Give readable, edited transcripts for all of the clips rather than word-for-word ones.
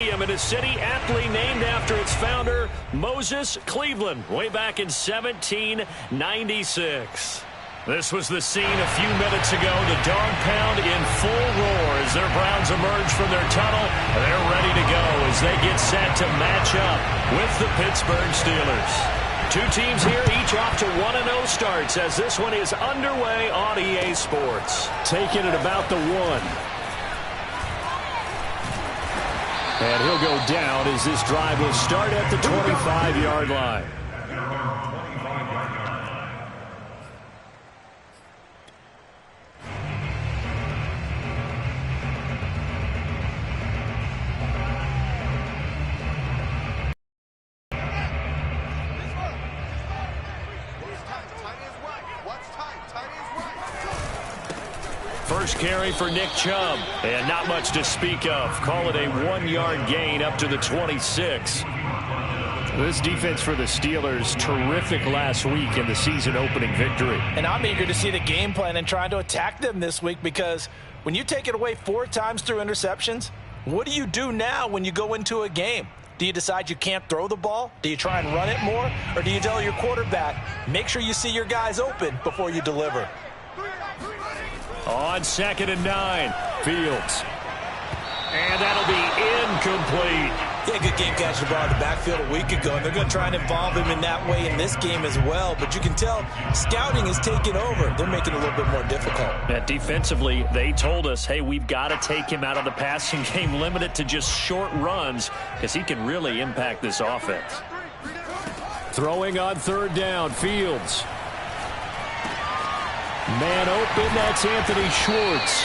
In a city aptly named after its founder, Moses Cleveland, way back in 1796. This was the scene a few minutes ago. The dog pound in full roar as their Browns emerge from their tunnel. They're ready to go as they get set to match up with the Pittsburgh Steelers. Two teams here, each off to 1-0 starts as this one is underway on EA Sports. Taking it about the 1. And he'll go down as this drive will start at the 25-yard line. First carry for Nick Chubb, and not much to speak of. Call it a 1-yard gain up to the 26. This defense for the Steelers, terrific last week in the season-opening victory. And I'm eager to see the game plan and trying to attack them this week, because when you take it away 4 times through interceptions, what do you do now when you go into a game? Do you decide you can't throw the ball? Do you try and run it more? Or do you tell your quarterback, make sure you see your guys open before you deliver? On 2nd and 9, Fields. And that'll be incomplete. Yeah, good game catching the ball in the backfield a week ago, and they're going to try and involve him in that way in this game as well. But you can tell scouting is taking over. They're making it a little bit more difficult. Yeah, defensively, they told us, hey, we've got to take him out of the passing game, limit it to just short runs, because he can really impact this offense. Throwing on 3rd down, Fields. Man open, that's Anthony Schwartz.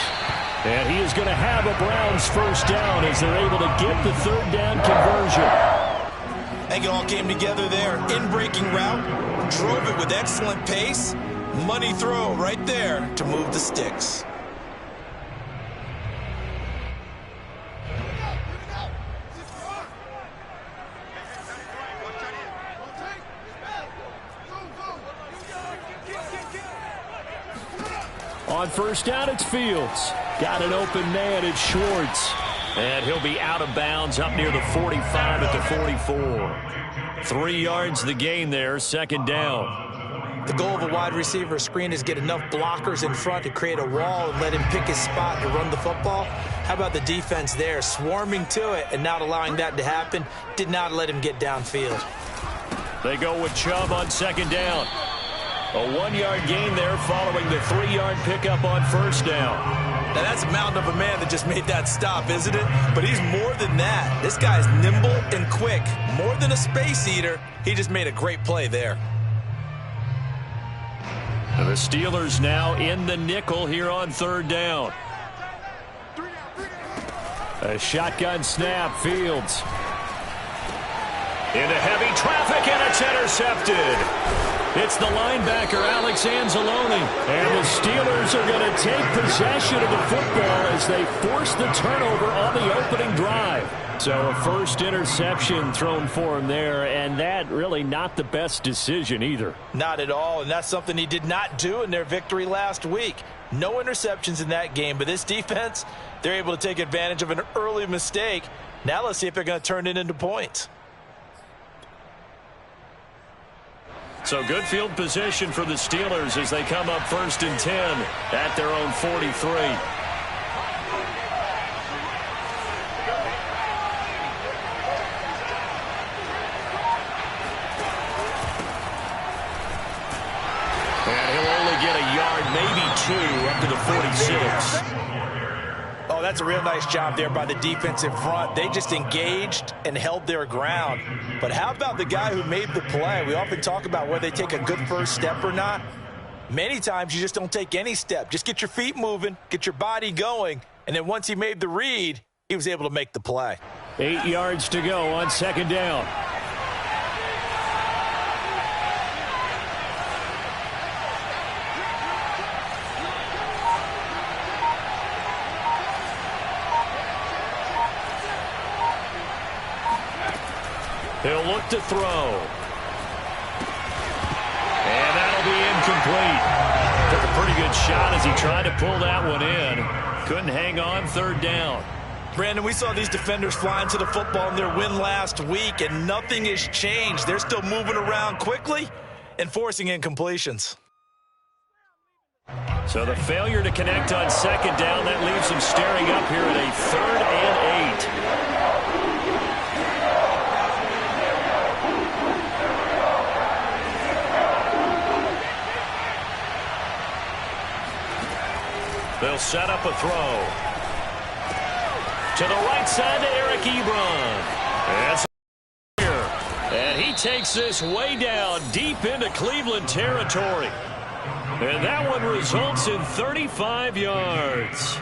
And he is going to have a Browns first down as they're able to get the 3rd down conversion. I think it all came together there. In-breaking route, drove it with excellent pace. Money throw right there to move the sticks. On first down, it's Fields. Got an open man, it's Schwartz. And he'll be out of bounds up near the 45 at the 44. 3 yards the gain there, 2nd down. The goal of a wide receiver screen is get enough blockers in front to create a wall and let him pick his spot to run the football. How about the defense there, swarming to it and not allowing that to happen? Did not let him get downfield. They go with Chubb on 2nd down. A 1-yard gain there following the 3-yard pickup on 1st down. Now that's a mountain of a man that just made that stop, isn't it? But he's more than that. This guy's nimble and quick. More than a space eater. He just made a great play there. And the Steelers now in the nickel here on 3rd down. A shotgun snap, Fields. Into heavy traffic, and it's intercepted. It's the linebacker, Alex Anzalone. And the Steelers are going to take possession of the football as they force the turnover on the opening drive. So a first interception thrown for him there, and that really not the best decision either. Not at all, and that's something he did not do in their victory last week. No interceptions in that game, but this defense, they're able to take advantage of an early mistake. Now let's see if they're going to turn it into points. So good field position for the Steelers as they come up 1st and 10 at their own 43. And he'll only get a yard, maybe 2, up to the 46. Oh, that's a real nice job there by the defensive front. They just engaged and held their ground. But how about the guy who made the play? We often talk about whether they take a good first step or not. Many times you just don't take any step. Just get your feet moving, get your body going, and then once he made the read, he was able to make the play. 8 yards to go on 2nd down. He'll look to throw. And that'll be incomplete. Took a pretty good shot as he tried to pull that one in. Couldn't hang on 3rd down. Brandon, we saw these defenders flying to the football in their win last week, and nothing has changed. They're still moving around quickly and forcing incompletions. So the failure to connect on second down, that leaves them staring up here at a 3rd and 8. They'll set up a throw. To the right side to Eric Ebron. That's here. And he takes this way down deep into Cleveland territory. And that one results in 35 yards.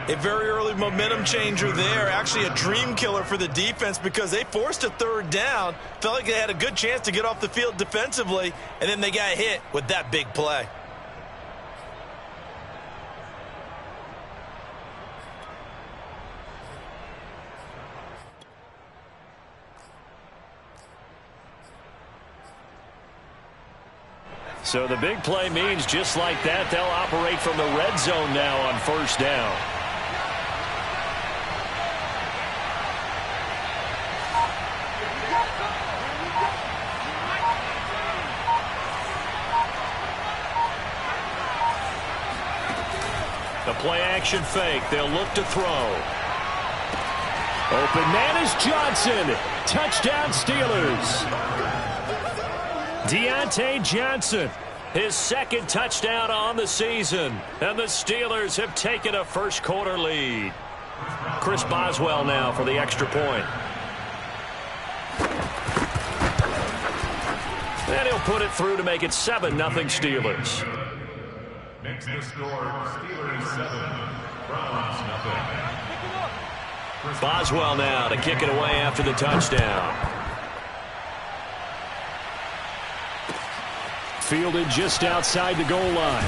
A very early momentum changer there. Actually a dream killer for the defense because they forced a 3rd down. Felt like they had a good chance to get off the field defensively. And then they got hit with that big play. So the big play means just like that, they'll operate from the red zone now on 1st down. The play action fake. They'll look to throw. Open man is Johnson. Touchdown Steelers. Deontay Johnson, his 2nd touchdown on the season. And the Steelers have taken a first-quarter lead. Chris Boswell now for the extra point. And he'll put it through to make it 7-0 Steelers. Next the score, Steelers 7, Browns 0. Boswell now to kick it away after the touchdown. Fielded just outside the goal line.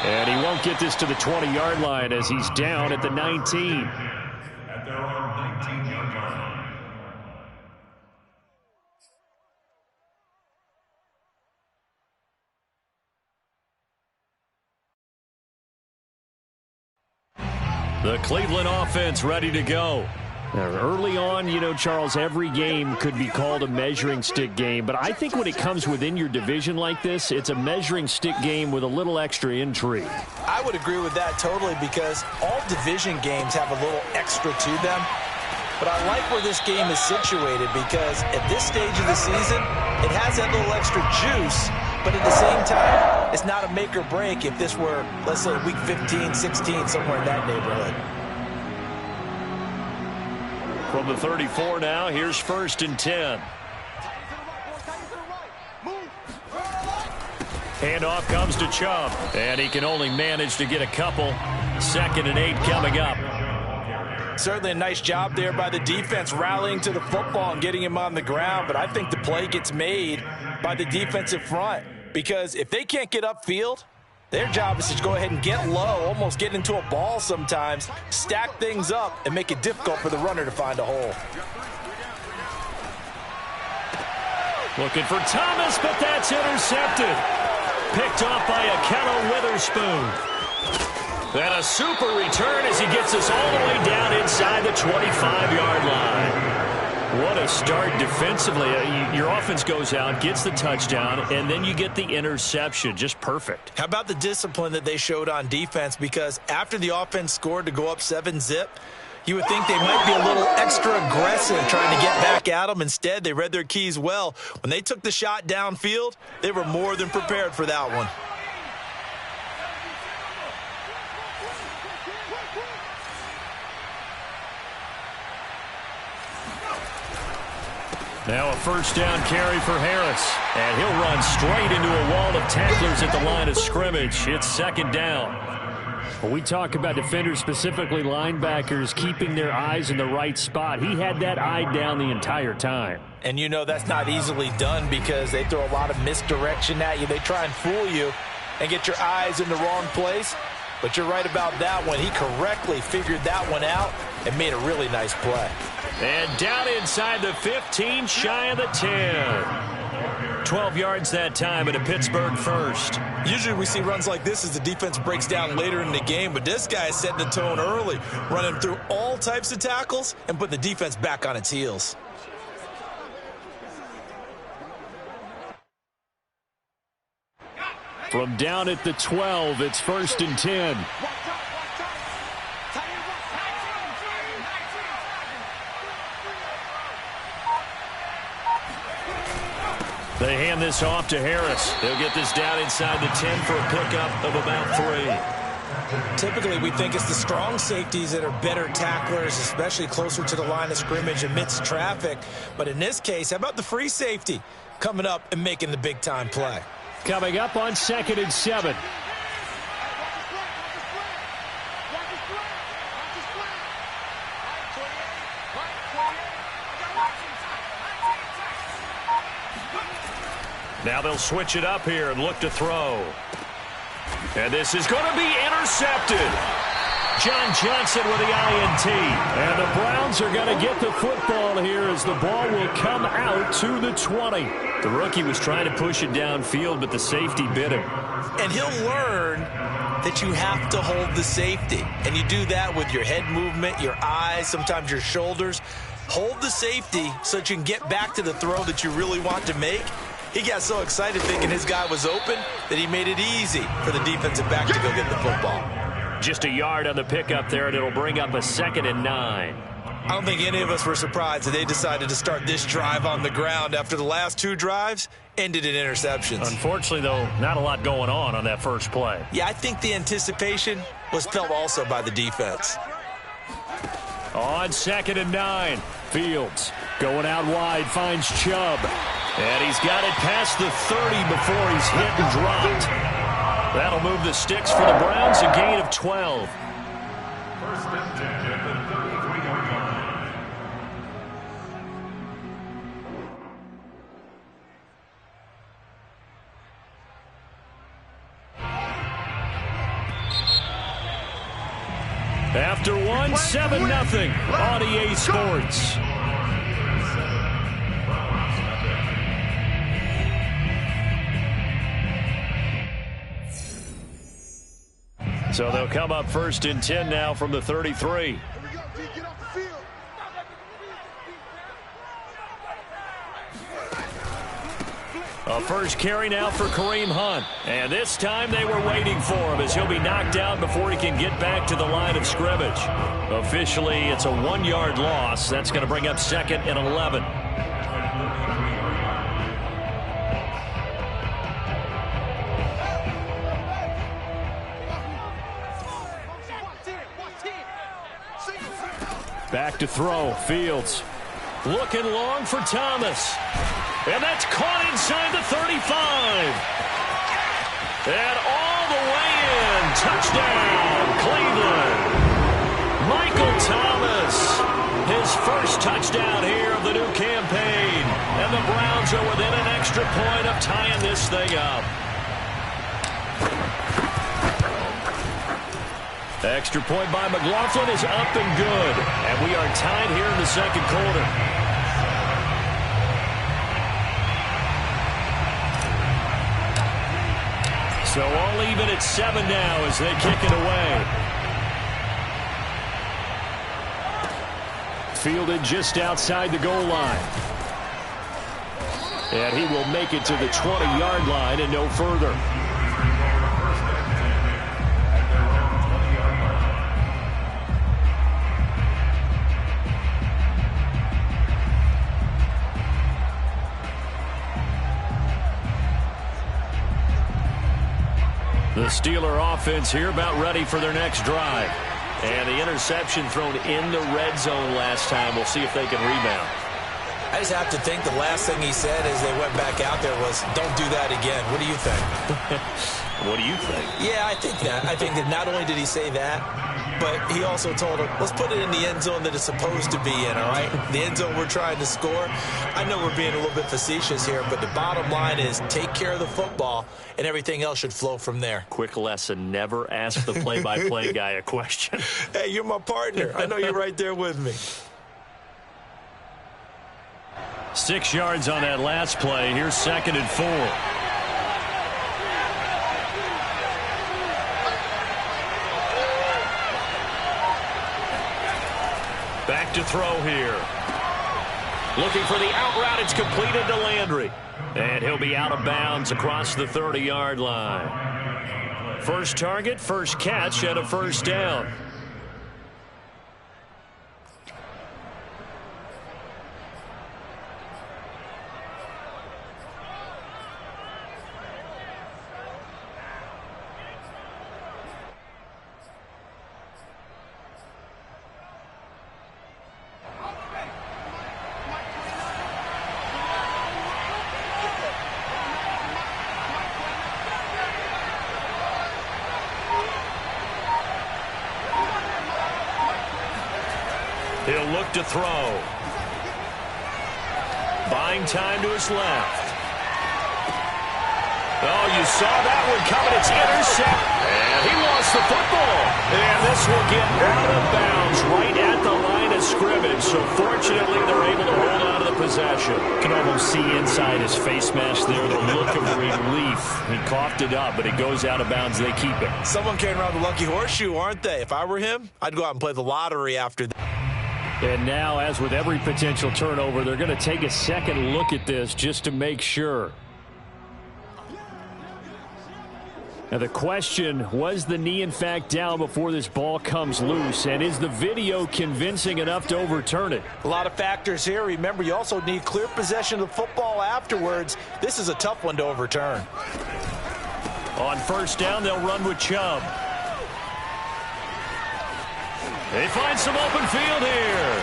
And he won't get this to the 20-yard line as he's down at the 19. At their own 19-yard line. The Cleveland offense ready to go. Now, early on, you know, Charles, every game could be called a measuring stick game. But I think when it comes within your division like this, it's a measuring stick game with a little extra intrigue. I would agree with that totally because all division games have a little extra to them. But I like where this game is situated because at this stage of the season, it has that little extra juice. But at the same time, it's not a make or break if this were, let's say, week 15, 16, somewhere in that neighborhood. From the 34 now, here's 1st and 10. Handoff comes to Chubb, and he can only manage to get a couple. 2nd and 8 coming up. Certainly a nice job there by the defense rallying to the football and getting him on the ground, but I think the play gets made by the defensive front because if they can't get upfield, their job is to go ahead and get low, almost get into a ball sometimes, stack things up, and make it difficult for the runner to find a hole. Looking for Thomas, but that's intercepted. Picked off by Akello Witherspoon. And a super return as he gets us all the way down inside the 25-yard line. What a start defensively. Your offense goes out, gets the touchdown, and then you get the interception. Just perfect. How about the discipline that they showed on defense? Because after the offense scored to go up 7-zip, you would think they might be a little extra aggressive trying to get back at them. Instead, they read their keys well. When they took the shot downfield, they were more than prepared for that one. Now a 1st down carry for Harris. And he'll run straight into a wall of tacklers at the line of scrimmage. It's 2nd down. When we talk about defenders, specifically linebackers, keeping their eyes in the right spot, he had that eye down the entire time. And you know that's not easily done because they throw a lot of misdirection at you. They try and fool you and get your eyes in the wrong place. But you're right about that one. He correctly figured that one out and made a really nice play. And down inside the 15, shy of the 10. 12 yards that time at a Pittsburgh first. Usually we see runs like this as the defense breaks down later in the game, but this guy is setting the tone early, running through all types of tackles and putting the defense back on its heels. From down at the 12, it's 1st and 10. They hand this off to Harris. They'll get this down inside the 10 for a pickup of about 3. Typically, we think it's the strong safeties that are better tacklers, especially closer to the line of scrimmage amidst traffic. But in this case, how about the free safety coming up and making the big-time play? Coming up on 2nd and 7. Now they'll switch it up here and look to throw. And this is going to be intercepted. John Johnson with the INT. And the Browns are going to get the football here as the ball will come out to the 20. The rookie was trying to push it downfield, but the safety bit him. And he'll learn that you have to hold the safety. And you do that with your head movement, your eyes, sometimes your shoulders. Hold the safety so that you can get back to the throw that you really want to make. He got so excited thinking his guy was open that he made it easy for the defensive back to go get the football. Just a yard on the pickup there, and it'll bring up a 2nd and 9. I don't think any of us were surprised that they decided to start this drive on the ground after the last 2 drives ended in interceptions. Unfortunately, though, not a lot going on that first play. Yeah, I think the anticipation was felt also by the defense. On 2nd and 9, Fields going out wide, finds Chubb. And he's got it past the 30 before he's hit and dropped. That'll move the sticks for the Browns, a gain of 12. 1st and 10 at the 33-yard line. After one, 7-0 on EA Sports. So they'll come up 1st and 10 now from the 33. A first carry now for Kareem Hunt. And this time they were waiting for him as he'll be knocked down before he can get back to the line of scrimmage. Officially, it's a 1-yard loss. That's going to bring up 2nd and 11. Back to throw. Fields looking long for Thomas. And that's caught inside the 35. And all the way in. Touchdown, Cleveland. Michael Thomas. His first touchdown here of the new campaign. And the Browns are within an extra point of tying this thing up. Extra point by McLaughlin is up and good. And we are tied here in the 2nd quarter. So all even at 7 now as they kick it away. Fielded just outside the goal line. And he will make it to the 20-yard line and no further. The Steeler offense here about ready for their next drive. And the interception thrown in the red zone last time. We'll see if they can rebound. I just have to think the last thing he said as they went back out there was, don't do that again. What do you think? What do you think? Yeah, I think that. I think that not only did he say that, but he also told him, let's put it in the end zone that it's supposed to be in, all right? The end zone we're trying to score. I know we're being a little bit facetious here, but the bottom line is take care of the football, and everything else should flow from there. Quick lesson, never ask the play-by-play guy a question. Hey, you're my partner. I know you're right there with me. 6 yards on that last play. Here's 2nd and 4. Back to throw here. Looking for the out route. It's completed to Landry. And he'll be out of bounds across the 30-yard line. First target, first catch, and a first down. He'll look to throw. Buying time to his left. Oh, you saw that one coming. It's intercept. And he lost the football. And this will get out of bounds right at the line of scrimmage. So fortunately, they're able to hold on to the possession. You can almost see inside his face mask there the look of relief. He coughed it up, but it goes out of bounds. They keep it. Someone carrying around the lucky horseshoe, aren't they? If I were him, I'd go out and play the lottery after that. And now, as with every potential turnover, they're going to take a second look at this just to make sure. Now the question, was the knee in fact down before this ball comes loose? And is the video convincing enough to overturn it? A lot of factors here. Remember, you also need clear possession of the football afterwards. This is a tough one to overturn. On first down, they'll run with Chubb. They find some open field here.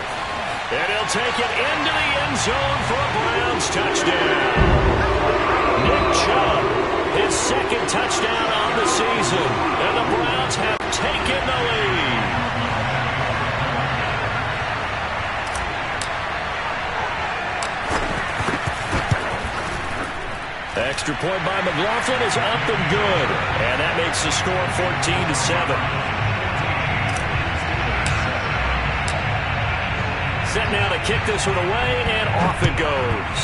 And he'll take it into the end zone for a Browns touchdown. Nick Chubb, his 2nd touchdown on the season. And the Browns have taken the lead. Extra point by McLaughlin is up and good. And that makes the score 14-7. Set now to kick this one away, and off it goes.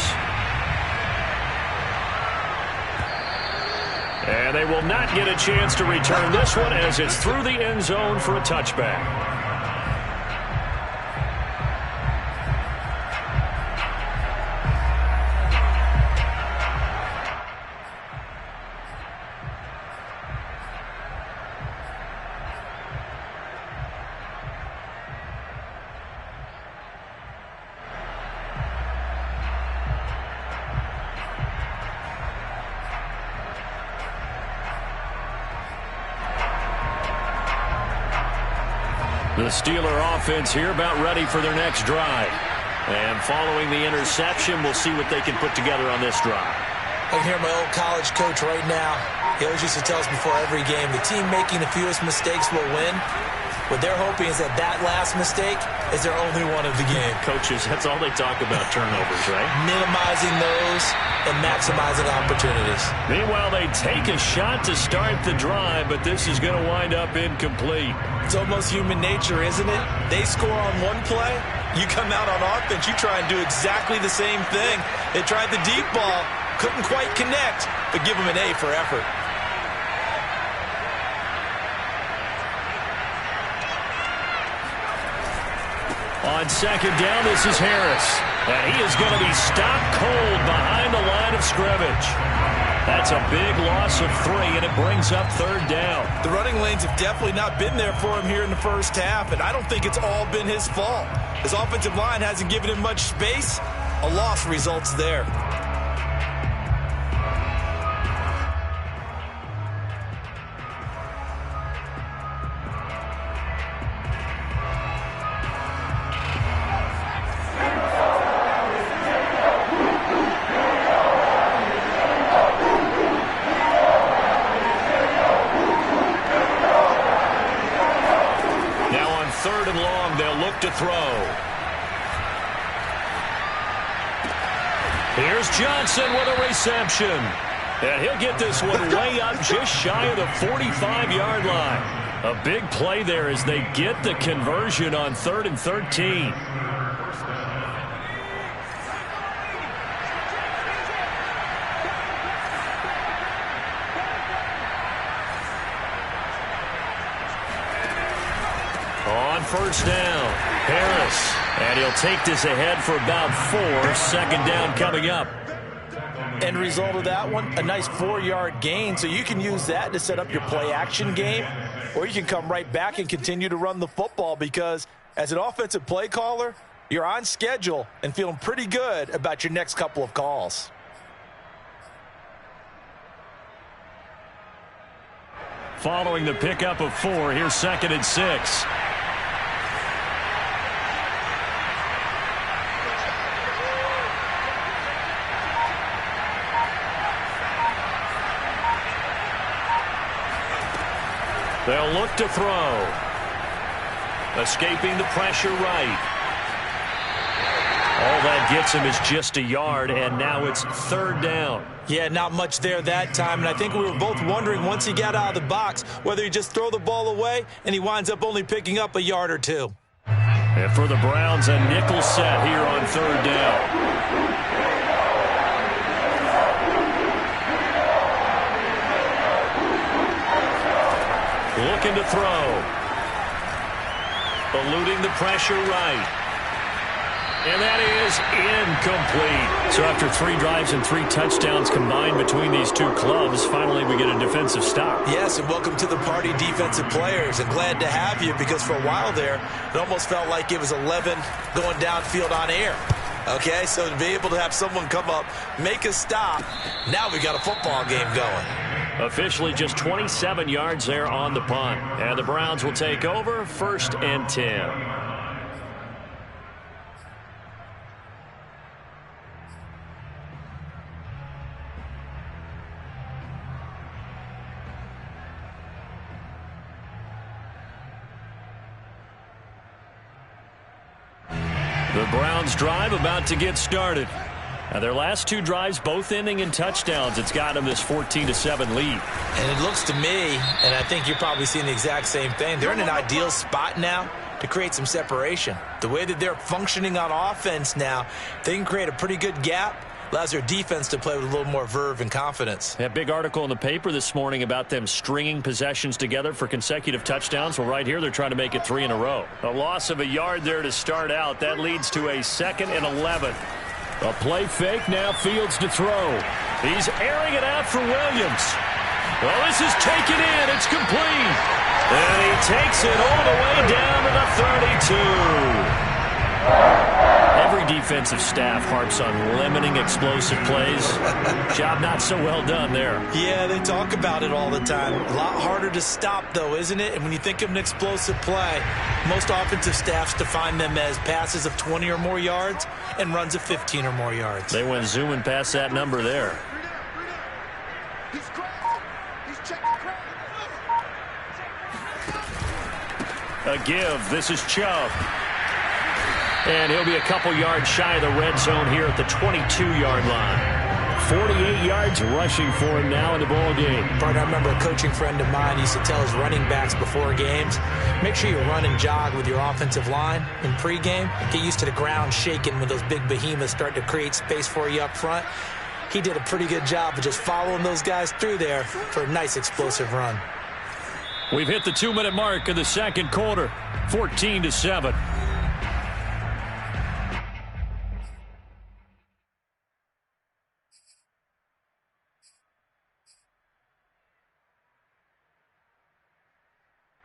And they will not get a chance to return this one as it's through the end zone for a touchback. The Steeler offense here about ready for their next drive. And following the interception, we'll see what they can put together on this drive. I can hear my old college coach right now. He always used to tell us before every game, the team making the fewest mistakes will win. What they're hoping is that that last mistake is their only one of the game. Coaches, that's all they talk about, turnovers, right? Minimizing those and maximizing opportunities. Meanwhile, they take a shot to start the drive, but this is going to wind up incomplete. It's almost human nature, isn't it? They score on one play, you come out on offense, you try and do exactly the same thing. They tried the deep ball, couldn't quite connect, but give them an A for effort. On second down, this is Harris. And he is going to be stopped cold behind the line of scrimmage. That's a big loss of 3, and it brings up 3rd down. The running lanes have definitely not been there for him here in the first half, and I don't think it's all been his fault. His offensive line hasn't given him much space. A loss results there. To throw. Here's Johnson with a reception. And he'll get this one way up just shy of the 45-yard line. A big play there as they get the conversion on 3rd and 13. first down. Harris. And he'll take this ahead for about 4. Second down coming up. End result of that one, a nice 4-yard gain. So you can use that to set up your play-action game, or you can come right back and continue to run the football because as an offensive play caller, you're on schedule and feeling pretty good about your next couple of calls. Following the pickup of 4, here's 2nd and 6. They'll look to throw. Escaping the pressure right. All that gets him is just a yard, and now it's 3rd down. Yeah, not much there that time, and I think we were both wondering once he got out of the box whether he just throw the ball away, and he winds up only picking up a yard or 2. And for the Browns, a nickel set here on 3rd down. Looking to throw. Eluding the pressure right. And that is incomplete. So after 3 drives and 3 touchdowns combined between these two clubs, finally we get a defensive stop. Yes, and welcome to the party, defensive players. And glad to have you because for a while there, it almost felt like it was 11 going downfield on air. Okay, so to be able to have someone come up, make a stop, now we got a football game going. Officially just 27 yards there on the punt. And the Browns will take over 1st and 10. The Browns drive about to get started. Now their last 2 drives both ending in touchdowns. It's got them this 14-7 lead. And it looks to me, and I think you're probably seeing the exact same thing, they're in an ideal spot now to create some separation. The way that they're functioning on offense now, they can create a pretty good gap. Allows their defense to play with a little more verve and confidence. That big article in the paper this morning about them stringing possessions together for consecutive touchdowns. Well, right here they're trying to make it 3 in a row. A loss of a yard there to start out. That leads to a 2nd and 11. A play fake, now Fields to throw. He's airing it out for Williams. Well, this is taken in. It's complete. And he takes it all the way down to the 32. Every defensive staff harps on limiting explosive plays. Job not so well done there. Yeah, they talk about it all the time. A lot harder to stop, though, isn't it? And when you think of an explosive play, most offensive staffs define them as passes of 20 or more yards and runs of 15 or more yards. They went zooming past that number there. A give. This is Chubb. And he'll be a couple yards shy of the red zone here at the 22-yard line. 48 yards rushing for him now in the ball game. Bart, I remember a coaching friend of mine used to tell his running backs before games, make sure you run and jog with your offensive line in pregame. Get used to the ground shaking when those big behemoths start to create space for you up front. He did a pretty good job of just following those guys through there for a nice explosive run. We've hit the 2-minute mark of the second quarter, 14-7.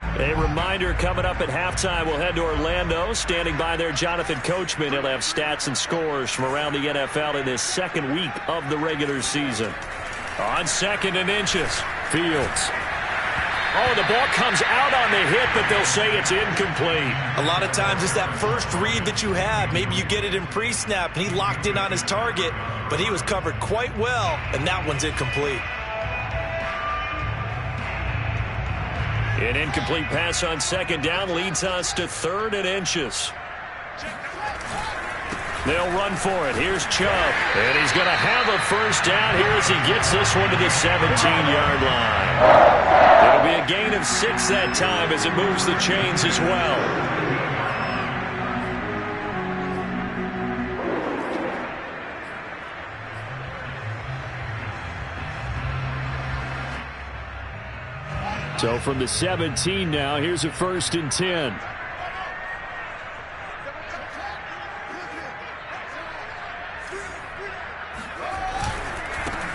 A reminder coming up at halftime, we'll head to Orlando. Standing by there, Jonathan Coachman. He'll have stats and scores from around the NFL in this second week of the regular season. On 2nd and inches, Fields. Oh, the ball comes out on the hit, but they'll say it's incomplete. A lot of times it's that first read that you have. Maybe you get it in pre-snap, and he locked in on his target, but he was covered quite well, and that one's incomplete. An incomplete pass on 2nd down leads us to 3rd and inches. They'll run for it. Here's Chubb. And he's going to have a first down here as he gets this one to the 17-yard line. It'll be a gain of 6 that time as it moves the chains as well. So from the 17 now, here's a 1st and 10.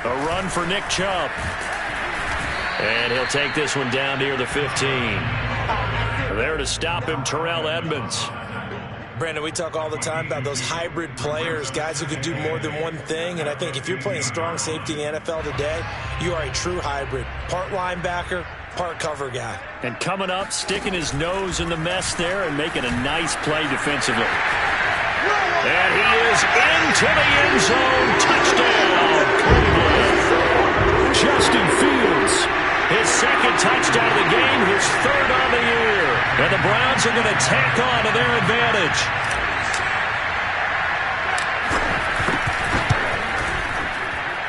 A run for Nick Chubb. And he'll take this one down near the 15. There to stop him, Terrell Edmonds. Brandon, we talk all the time about those hybrid players, guys who can do more than one thing. And I think if you're playing strong safety in the NFL today, you are a true hybrid. Part linebacker, part cover guy. And coming up, sticking his nose in the mess there and making a nice play defensively. And he is into the end zone. Touchdown, Cleveland. Justin Fields, his second touchdown of the game, his third on the year. And the Browns are going to tack on to their advantage.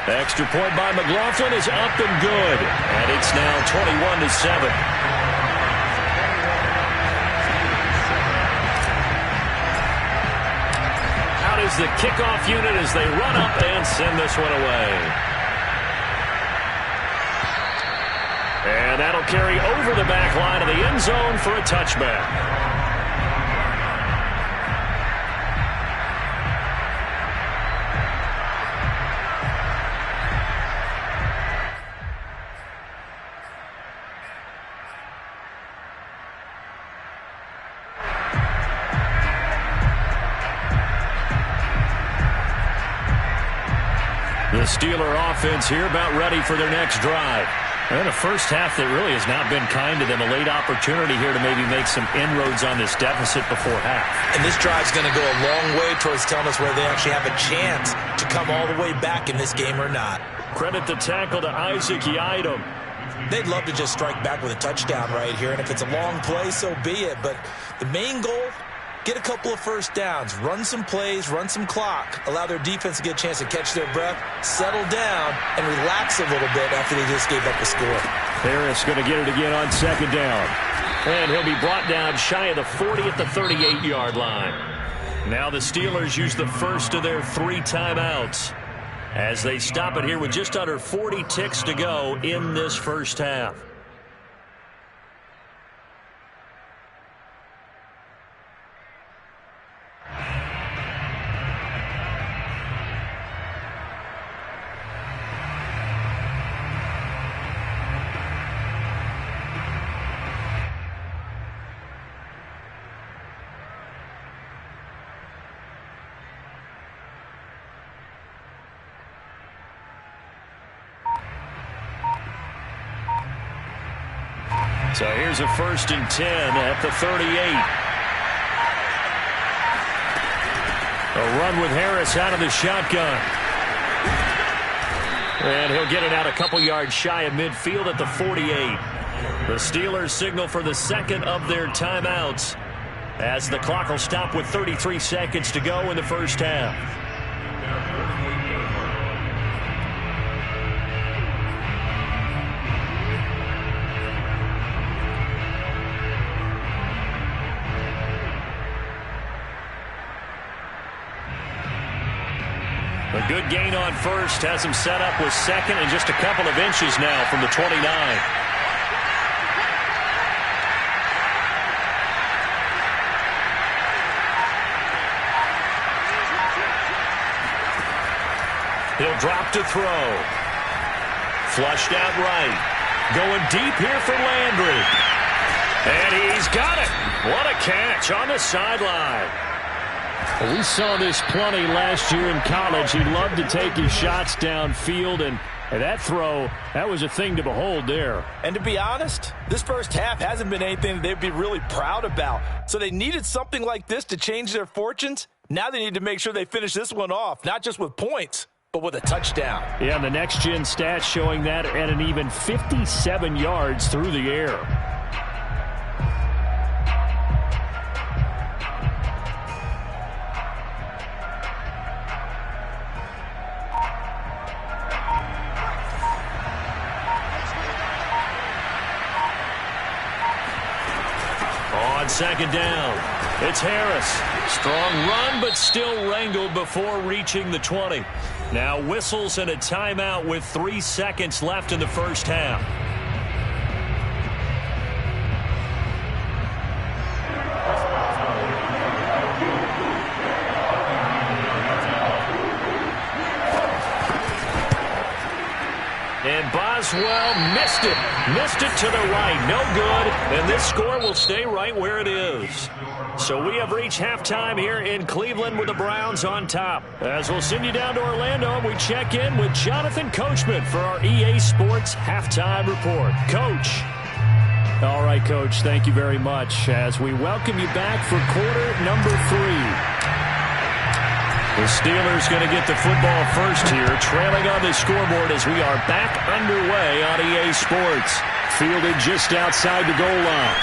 Extra point by McLaughlin is up and good. And it's now 21-7. Out is the kickoff unit as they run up and send this one away. And that'll carry over the back line of the end zone for a touchback. The Steeler offense here about ready for their next drive. And a first half that really has not been kind to them. A late opportunity here to maybe make some inroads on this deficit before half. And this drive's going to go a long way towards telling us whether they actually have a chance to come all the way back in this game or not. Credit the tackle to Isaac Yiadom. They'd love to just strike back with a touchdown right here. And if it's a long play, so be it. But the main goal, get a couple of first downs, run some plays, run some clock, allow their defense to get a chance to catch their breath, settle down, and relax a little bit after they just gave up the score. Harris going to get it again on second down. And he'll be brought down shy of the 40 at the 38-yard line. Now the Steelers use the first of their 3 timeouts as they stop it here with just under 40 ticks to go in this first half. So here's a 1st and 10 at the 38. A run with Harris out of the shotgun. And he'll get it out a couple yards shy of midfield at the 48. The Steelers signal for the second of their timeouts as the clock will stop with 33 seconds to go in the first half. A good gain on first has him set up with second and just a couple of inches now from the 29. He'll drop to throw. Flushed out right. Going deep here for Landry. And he's got it. What a catch on the sideline. Well, we saw this plenty last year in college. He loved to take his shots downfield, and that throw, that was a thing to behold there. And to be honest, this first half hasn't been anything that they'd be really proud about. So they needed something like this to change their fortunes. Now they need to make sure they finish this one off, not just with points, but with a touchdown. Yeah, and the next-gen stats showing that at an even 57 yards through the air. On second down, it's Harris. Strong run, but still wrangled before reaching the 20. Now whistles and a timeout with 3 seconds left in the first half. And Boswell missed it. Missed it to the right. No good. And this score will stay right where it is. So we have reached halftime here in Cleveland with the Browns on top. As we'll send you down to Orlando, we check in with Jonathan Coachman for our EA Sports Halftime Report. Coach. All right, Coach, thank you very much as we welcome you back for quarter number 3. The Steelers going to get the football first here, trailing on the scoreboard as we are back underway on EA Sports. Fielded just outside the goal line.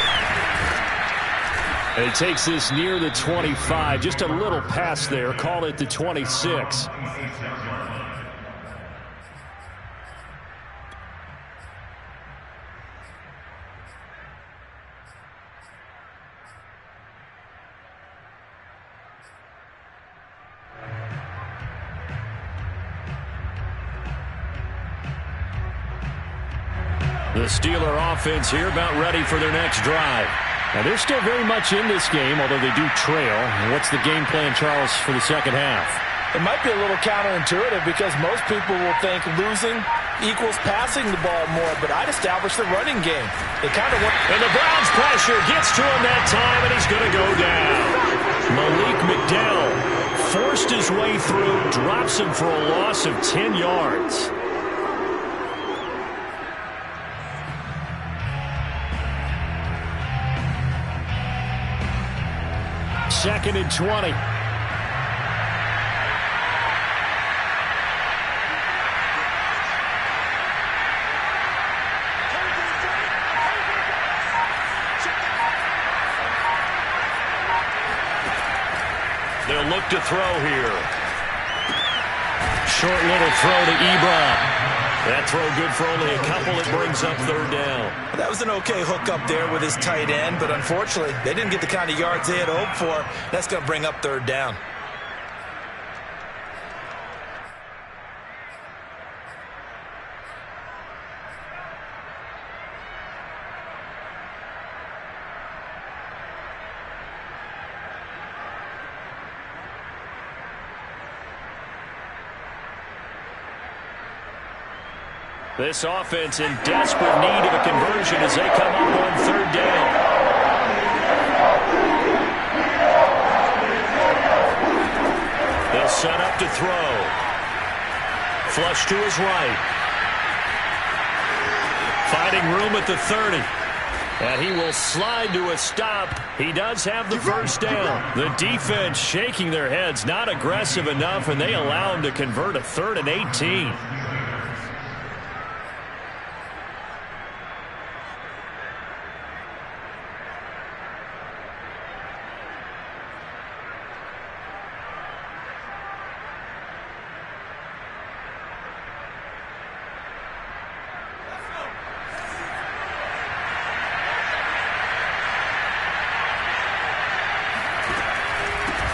And it takes this near the 25, just a little pass there, call it the 26. The Steeler offense here about ready for their next drive. Now, they're still very much in this game, although they do trail. And what's the game plan, Charles, for the second half? It might be a little counterintuitive because most people will think losing equals passing the ball more, but I'd establish the running game. They kind of want. And the Browns pressure gets to him that time, and he's going to go down. Malik McDowell forced his way through, drops him for a loss of 10 yards. Second and 20. They'll look to throw here. Short little throw to Ebron. That throw good for only a couple. It brings up third down. That was an okay hook up there with his tight end, but unfortunately, they didn't get the kind of yards they had hoped for. That's going to bring up third down. This offense in desperate need of a conversion as they come up on third down. They'll set up to throw. Flush to his right. Finding room at the 30. And he will slide to a stop. He does have the first down. The defense shaking their heads, not aggressive enough, and they allow him to convert a 3rd and 18.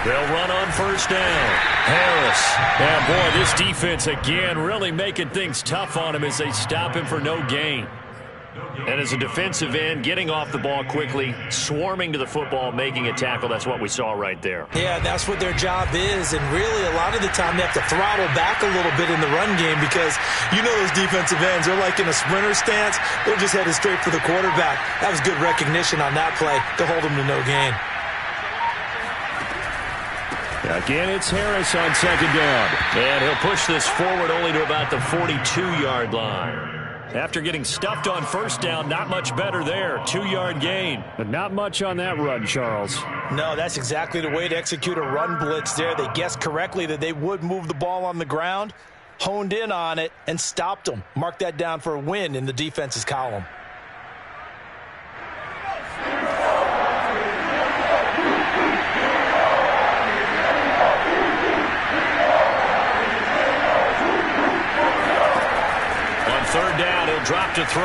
They'll run on first down. Harris. And boy, this defense again really making things tough on him as they stop him for no gain. And as a defensive end, getting off the ball quickly, swarming to the football, making a tackle. That's what we saw right there. Yeah, that's what their job is. And really, a lot of the time, they have to throttle back a little bit in the run game because you know those defensive ends, they're like in a sprinter stance. They're just headed straight for the quarterback. That was good recognition on that play to hold them to no gain. Again, it's Harris on second down. And he'll push this forward only to about the 42-yard line. After getting stuffed on first down, not much better there. 2-yard gain. But not much on that run, Charles. No, that's exactly the way to execute a run blitz there. They guessed correctly that they would move the ball on the ground, honed in on it, and stopped them. Mark that down for a win in the defense's column. Third down, he'll drop to throw.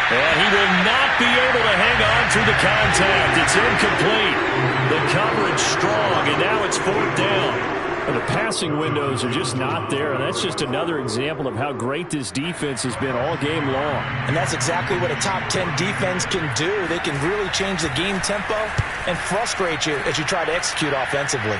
And he will not be able to hang on through the contact. It's incomplete. The coverage strong, and now it's fourth down. And the passing windows are just not there, and that's just another example of how great this defense has been all game long. And that's exactly what a top 10 defense can do. They can really change the game tempo and frustrate you as you try to execute offensively.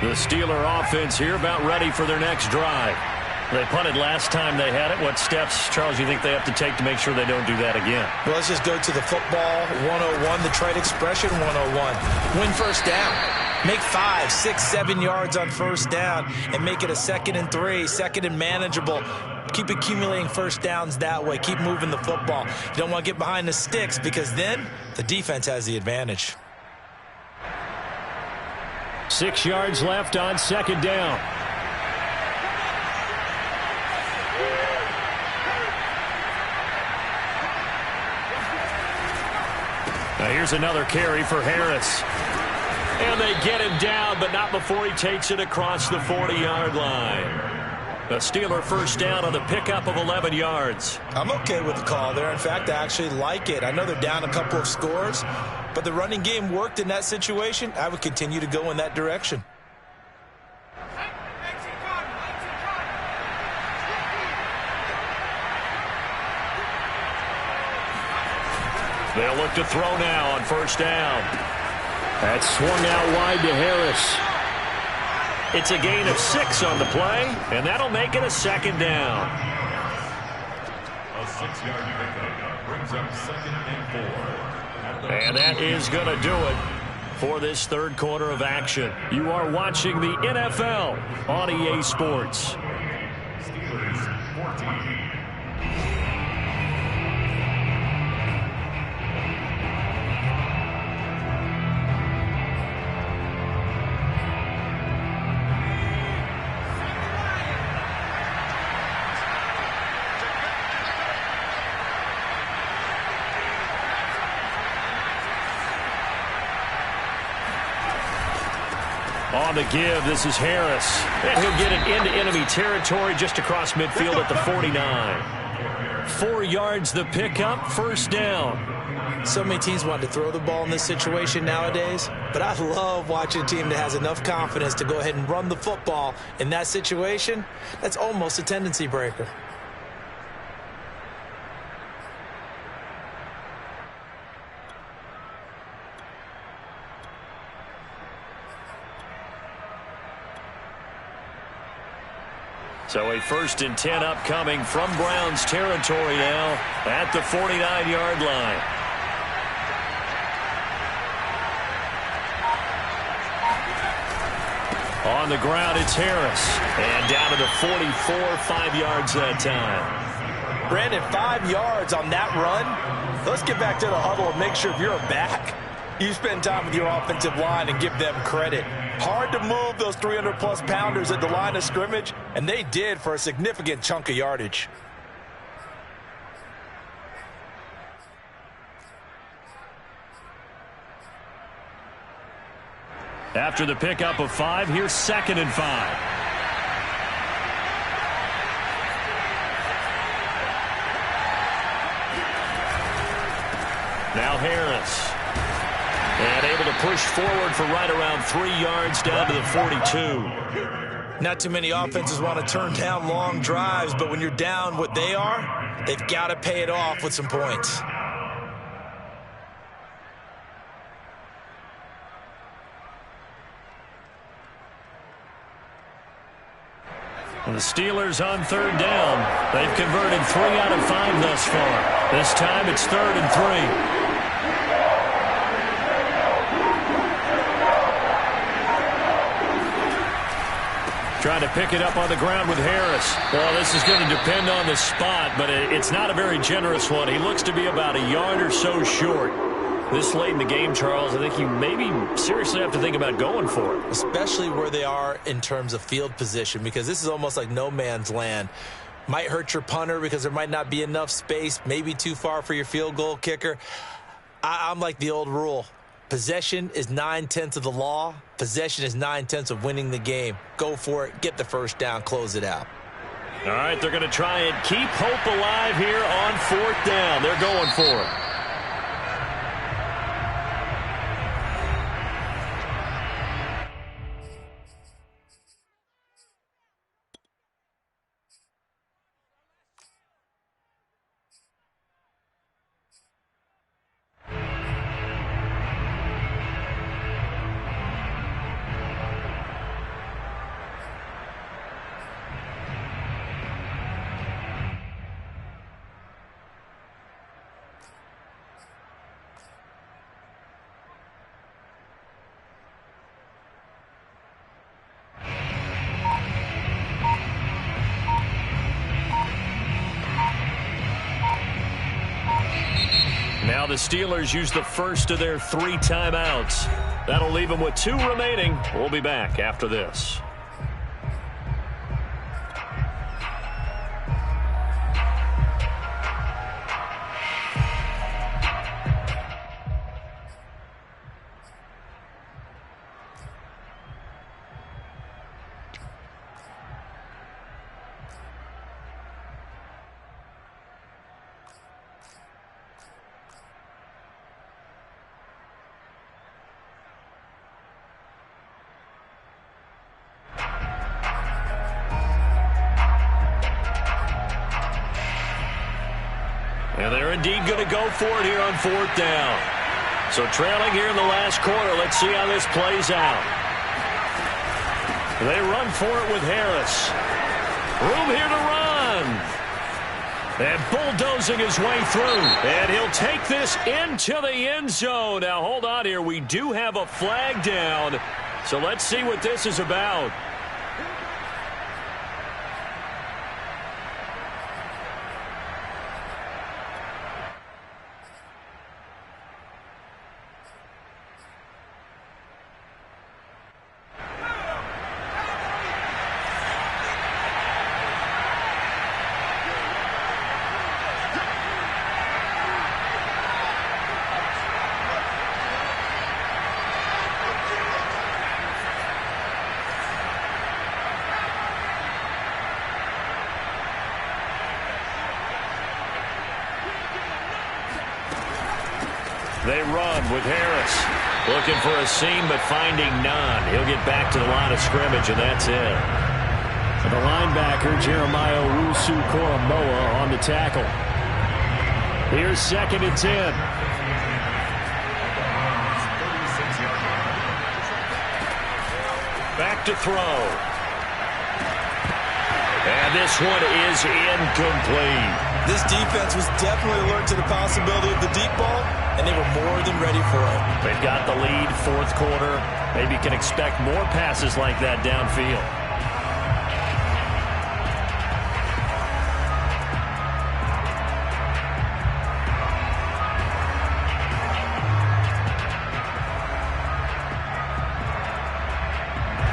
The Steeler offense here about ready for their next drive. They punted last time they had it. What steps, Charles, you think they have to take to make sure they don't do that again? Well, let's just go to the football 101, the trade expression 101. Win first down. Make 5, 6, 7 yards on first down and make it a 2nd and 3, 2nd and manageable. Keep accumulating first downs that way. Keep moving the football. You don't want to get behind the sticks because then the defense has the advantage. 6 yards left on 2nd down. Now here's another carry for Harris. And they get him down, but not before he takes it across the 40-yard line. A Steeler first down on the pickup of 11 yards. I'm okay with the call there. In fact, I actually like it. I know they're down a couple of scores, but the running game worked in that situation. I would continue to go in that direction. They'll look to throw now on first down. That's swung out wide to Harris. It's a gain of 6 on the play, and that'll make it a 2nd down. A 6-yard pickup brings up 2nd and 4. And that is going to do it for this third quarter of action. You are watching the NFL on EA Sports. Steelers 14. On the give, this is Harris. And he'll get it into enemy territory just across midfield at the 49. 4 yards the pickup, first down. So many teams want to throw the ball in this situation nowadays, but I love watching a team that has enough confidence to go ahead and run the football in that situation. That's almost a tendency breaker. So a 1st and 10 upcoming from Browns territory now at the 49-yard line. On the ground, it's Harris. And down to the 44, 5 yards that time. Brandon, 5 yards on that run. Let's get back to the huddle and make sure if you're a back, you spend time with your offensive line and give them credit. Hard to move those 300-plus pounders at the line of scrimmage, and they did for a significant chunk of yardage. After the pickup of 5, here's 2nd and 5. Now Harris. And able to push forward for right around 3 yards down to the 42. Not too many offenses want to turn down long drives, but when you're down what they are, they've got to pay it off with some points. The Steelers on 3rd down. They've converted 3 out of 5 thus far. This time it's 3rd and 3. Trying to pick it up on the ground with Harris. Well, this is going to depend on the spot, but it's not a very generous one. He looks to be about a yard or so short. This late in the game, Charles, I think you maybe seriously have to think about going for it. Especially where they are in terms of field position, because this is almost like no man's land. Might hurt your punter because there might not be enough space, maybe too far for your field goal kicker. I'm like the old rule. Possession is 9/10 of the law. Possession is 9/10 of winning the game. Go for it. Get the first down. Close it out. All right, they're going to try and keep hope alive here on 4th down. They're going for it. the Steelers use the first of their 3 timeouts. That'll leave them with 2 remaining. We'll be back after this. And they're indeed going to go for it here on 4th down. So trailing here in the last quarter, let's see how this plays out. They run for it with Harris. Room here to run. And bulldozing his way through. And he'll take this into the end zone. Now hold on here. We do have a flag down. So let's see what this is about. They run with Harris. Looking for a seam, but finding none. He'll get back to the line of scrimmage, and that's it. And the linebacker, Jeremiah Owusu-Koramoah, on the tackle. Here's 2nd and 10. Back to throw. And this one is incomplete. This defense was definitely alert to the possibility of the deep ball, and they were more than ready for it. They've got the lead, 4th quarter. Maybe can expect more passes like that downfield.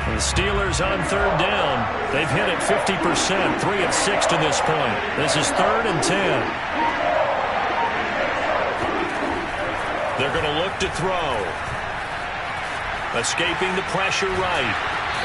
The Steelers on 3rd down. They've hit it 50%, 3 of 6 to this point. This is 3rd and 10. They're going to look to throw. Escaping the pressure right.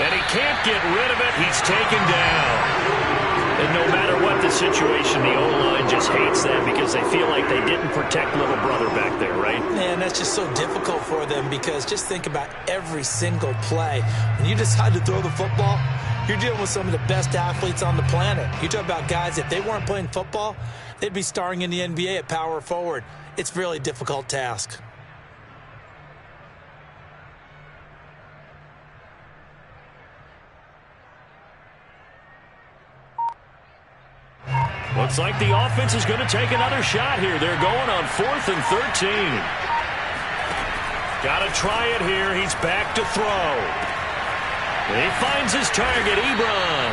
And he can't get rid of it. He's taken down. And no matter what the situation, the O-line just hates them because they feel like they didn't protect little brother back there, right? Man, that's just so difficult for them because just think about every single play. When you decide to throw the football, you're dealing with some of the best athletes on the planet. You talk about guys, if they weren't playing football, they'd be starring in the NBA at power forward. It's a really difficult task. Looks like the offense is going to take another shot here. They're going on 4th and 13. Got to try it here. He's back to throw. He finds his target, Ebron.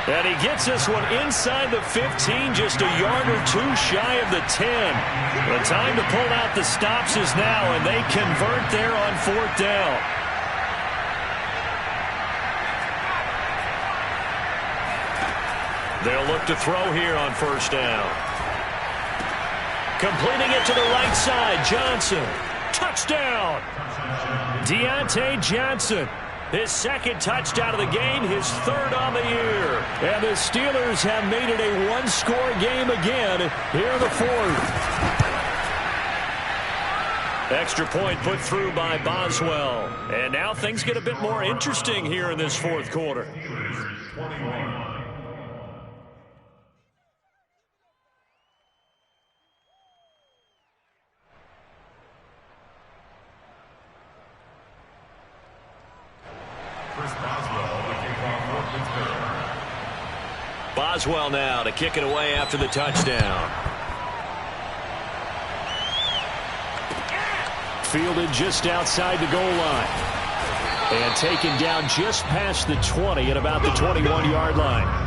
And he gets this one inside the 15, just a yard or 2 shy of the 10. The time to pull out the stops is now, and they convert there on 4th down. They'll look to throw here on 1st down. Completing it to the right side, Johnson. Touchdown! Deontay Johnson. His 2nd touchdown of the game, his 3rd on the year. And the Steelers have made it a 1-score game again here in the 4th. Extra point put through by Boswell. And now things get a bit more interesting here in this 4th quarter. Boswell now to kick it away after the touchdown. Fielded just outside the goal line. And taken down just past the 20 at about the 21-yard line.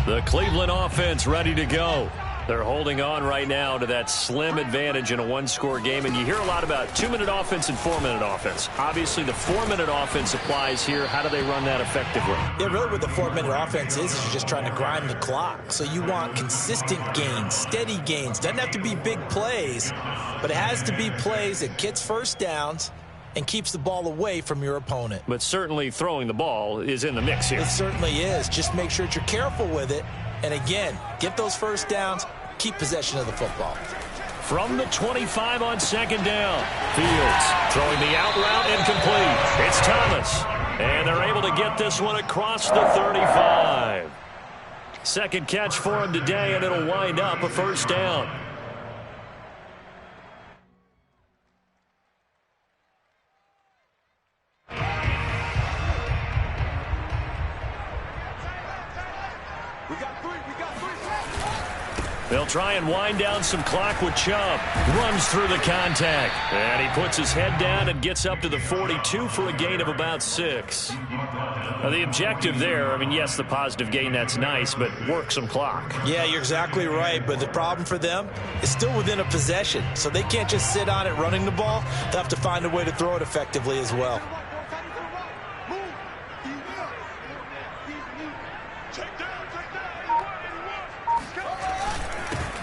The Cleveland offense ready to go. They're holding on right now to that slim advantage in a one-score game. And you hear a lot about 2-minute offense and 4-minute offense. Obviously, the 4-minute offense applies here. How do they run that effectively? Yeah, really what the 4-minute offense is you're just trying to grind the clock. So you want consistent gains, steady gains. Doesn't have to be big plays, but it has to be plays that gets first downs and keeps the ball away from your opponent. But certainly throwing the ball is in the mix here. It certainly is. Just make sure that you're careful with it. And again, get those first downs, keep possession of the football. From the 25 on second down, Fields throwing the out route incomplete. It's Thomas. And they're able to get this one across the 35. Second catch for him today, and it'll wind up a first down. They'll try and wind down some clock with Chubb. Runs through the contact. And he puts his head down and gets up to the 42 for a gain of about 6. Now, the objective there, I mean, yes, the positive gain, that's nice, but work some clock. Yeah, you're exactly right. But the problem for them is still within a possession. So they can't just sit on it running the ball. They'll have to find a way to throw it effectively as well.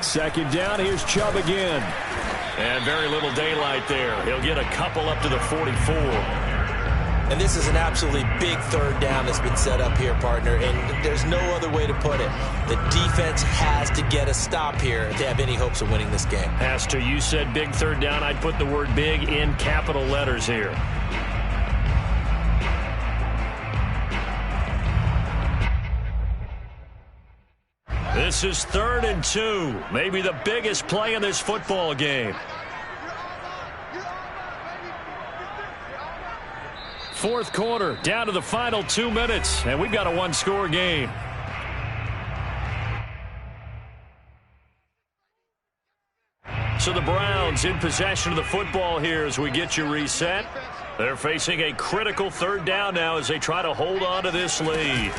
Second down, here's Chubb again. And very little daylight there. He'll get a couple up to the 44. And this is an absolutely big third down that's been set up here, partner. And there's no other way to put it. The defense has to get a stop here if they have any hopes of winning this game. As to you said big third down, I'd put the word big in capital letters here. This is 3rd and 2. Maybe the biggest play in this football game. Fourth quarter, down to the final 2 minutes, and we've got a one-score game. So the Browns in possession of the football here as we get you reset. They're facing a critical third down now as they try to hold on to this lead.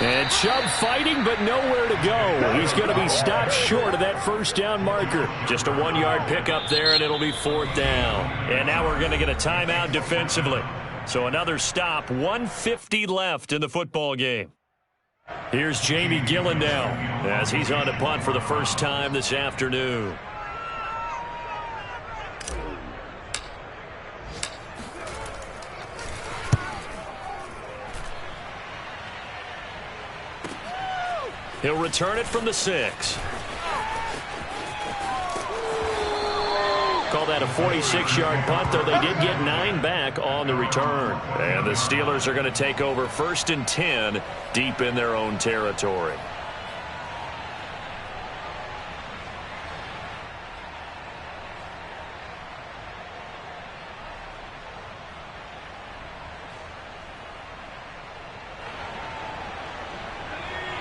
And Chubb fighting, but nowhere to go. He's going to be stopped short of that first down marker. Just a 1-yard pickup there, and it'll be 4th down. And now we're going to get a timeout defensively. So another stop, 1:50 left in the football game. Here's Jamie Gillen now as he's on to punt for the first time this afternoon. He'll return it from the 6. Call that a 46-yard punt, though they did get 9 back on the return. And the Steelers are going to take over 1st and 10 deep in their own territory.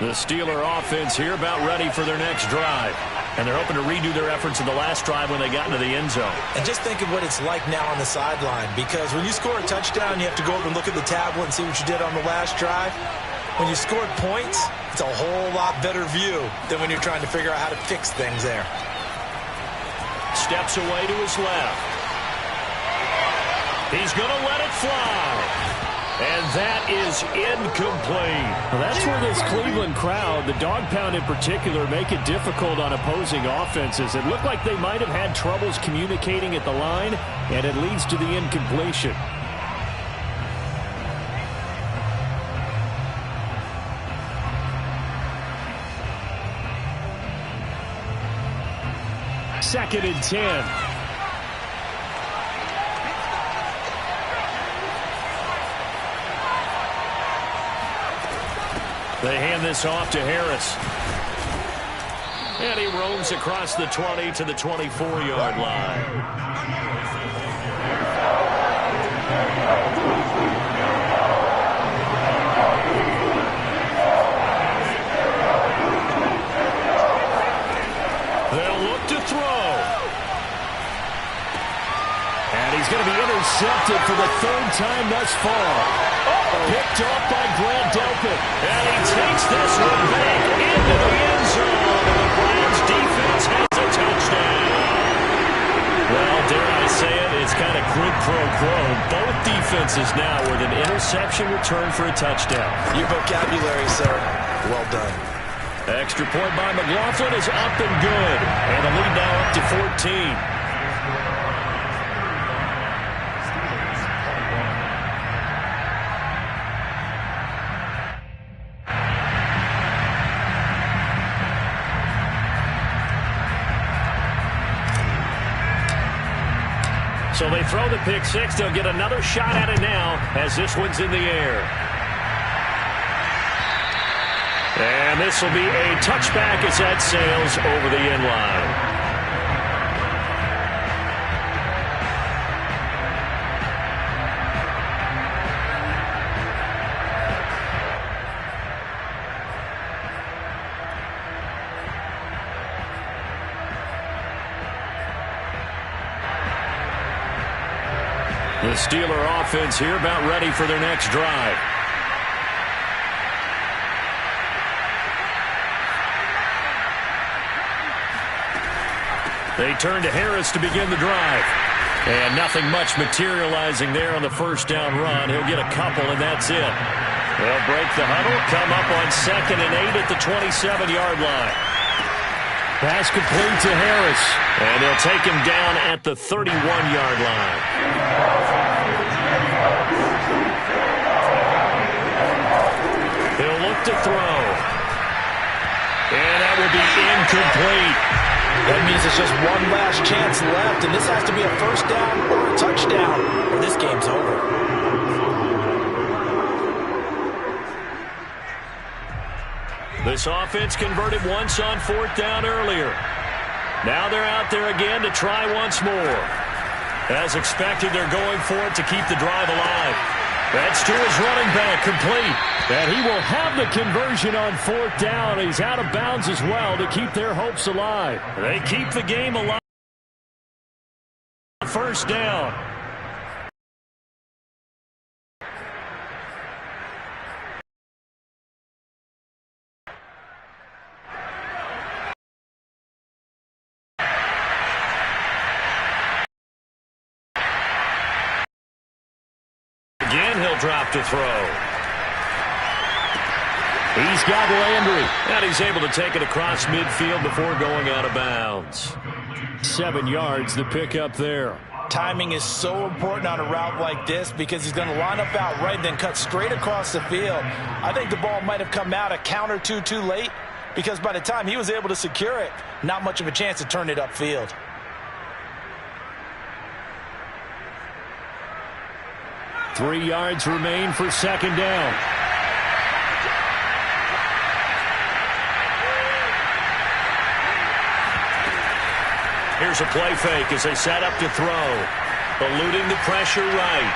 The Steeler offense here about ready for their next drive. And they're hoping to redo their efforts in the last drive when they got into the end zone. And just think of what it's like now on the sideline, because when you score a touchdown, you have to go over and look at the tablet and see what you did on the last drive. When you scored points, it's a whole lot better view than when you're trying to figure out how to fix things there. Steps away to his left. He's going to let it fly. And that is incomplete. Well, that's where this Cleveland crowd, the dog pound in particular, make it difficult on opposing offenses. It looked like they might have had troubles communicating at the line, and it leads to the incompletion. Second and 10. They hand this off to Harris. And he roams across the 20 to the 24-yard line. They'll look to throw. And he's going to be intercepted for the 3rd time thus far. Picked off by Grant Delpit. And he takes this one back into the end zone. And the Browns defense has a touchdown. Well, dare I say it, it's kind of quid pro quo. Both defenses now with an interception return for a touchdown. Your vocabulary, sir. Well done. Extra point by McLaughlin is up and good. And the lead now up to 14. So they throw the pick six. They'll get another shot at it now as this one's in the air. And this will be a touchback as that sails over the end line. The Steeler offense here about ready for their next drive. They turn to Harris to begin the drive. And nothing much materializing there on the first down run. He'll get a couple, and that's it. They'll break the huddle, come up on 2nd and 8 at the 27-yard line. Pass complete to Harris. And they'll take him down at the 31-yard line. He'll look to throw. And that will be incomplete. That means it's just one last chance left, and this has to be a first down or a touchdown, or this game's over. This offense converted once on 4th down earlier. Now they're out there again to try once more. As expected, they're going for it to keep the drive alive. That's to his running back, complete. And he will have the conversion on 4th down. He's out of bounds as well to keep their hopes alive. They keep the game alive. First down. Again, he'll drop to throw. He's got Landry. And he's able to take it across midfield before going out of bounds. 7 yards, the pickup there. Timing is so important on a route like this because he's going to line up out right and then cut straight across the field. I think the ball might have come out a count or two too late because by the time he was able to secure it, not much of a chance to turn it upfield. Three yards remain for 2nd down. Here's a play fake as they set up to throw. Eluding the pressure right.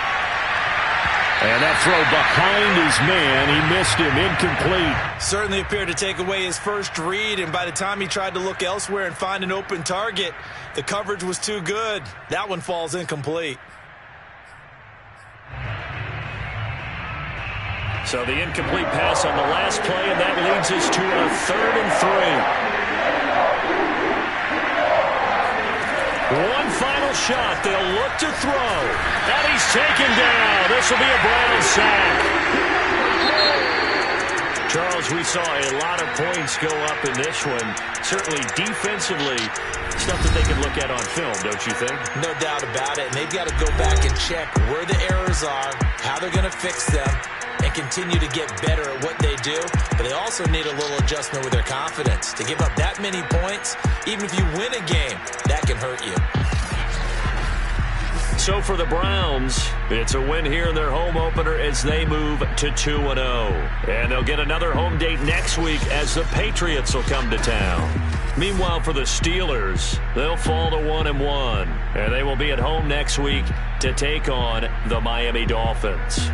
And that throw behind his man. He missed him. Incomplete. Certainly appeared to take away his first read, and by the time he tried to look elsewhere and find an open target, the coverage was too good. That one falls incomplete. So the incomplete pass on the last play, and that leads us to a 3rd and 3. One final shot. They'll look to throw. And he's taken down. This will be a Brown sack. Charles, we saw a lot of points go up in this one. Certainly defensively, stuff that they can look at on film, don't you think? No doubt about it. And they've got to go back and check where the errors are, how they're going to fix them, and continue to get better at what they do. But they also need a little adjustment with their confidence. To give up that many points, even if you win a game, that can hurt you. So for the Browns, it's a win here in their home opener as they move to 2-0. And they'll get another home date next week as the Patriots will come to town. Meanwhile, for the Steelers, they'll fall to 1-1. And they will be at home next week to take on the Miami Dolphins.